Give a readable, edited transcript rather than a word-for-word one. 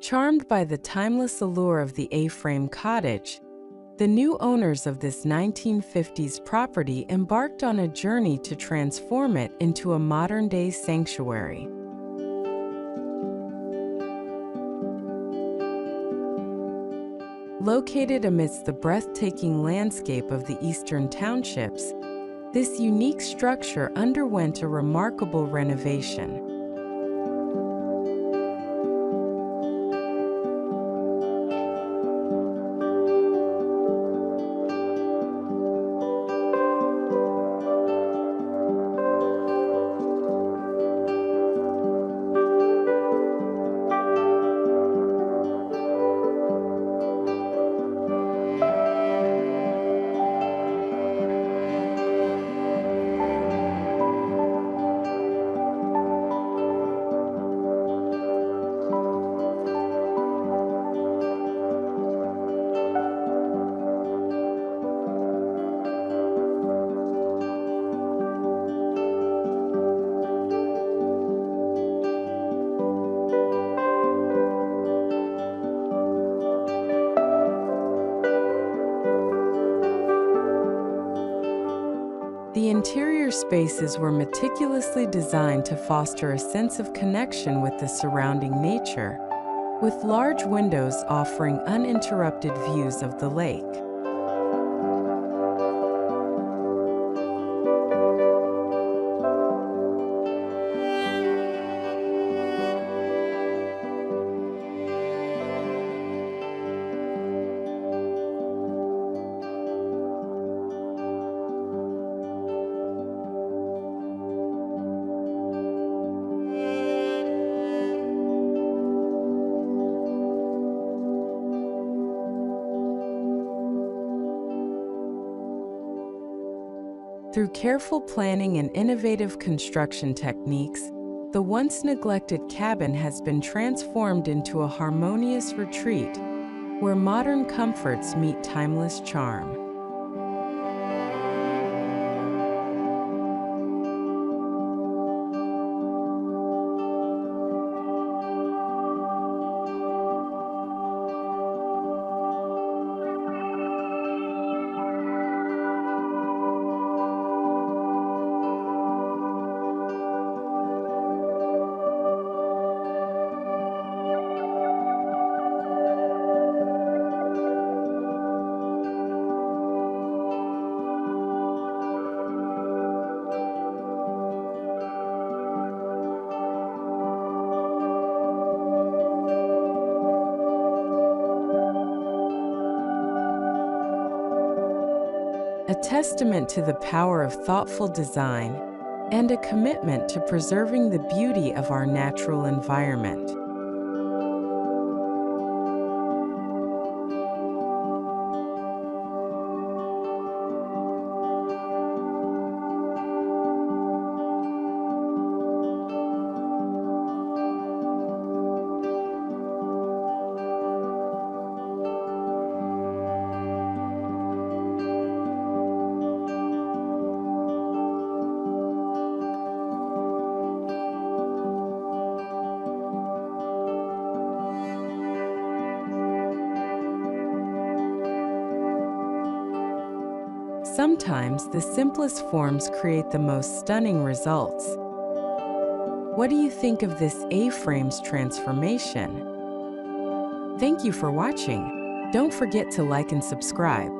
Charmed by the timeless allure of the A-frame cottage, the new owners of this 1950s property embarked on a journey to transform it into a modern-day sanctuary. Located amidst the breathtaking landscape of the Eastern Townships, this unique structure underwent a remarkable renovation. The interior spaces were meticulously designed to foster a sense of connection with the surrounding nature, with large windows offering uninterrupted views of the lake. Through careful planning and innovative construction techniques, the once neglected cabin has been transformed into a harmonious retreat where modern comforts meet timeless charm. A testament to the power of thoughtful design and a commitment to preserving the beauty of our natural environment. Sometimes the simplest forms create the most stunning results. What do you think of this A-frame's transformation? Thank you for watching. Don't forget to like and subscribe.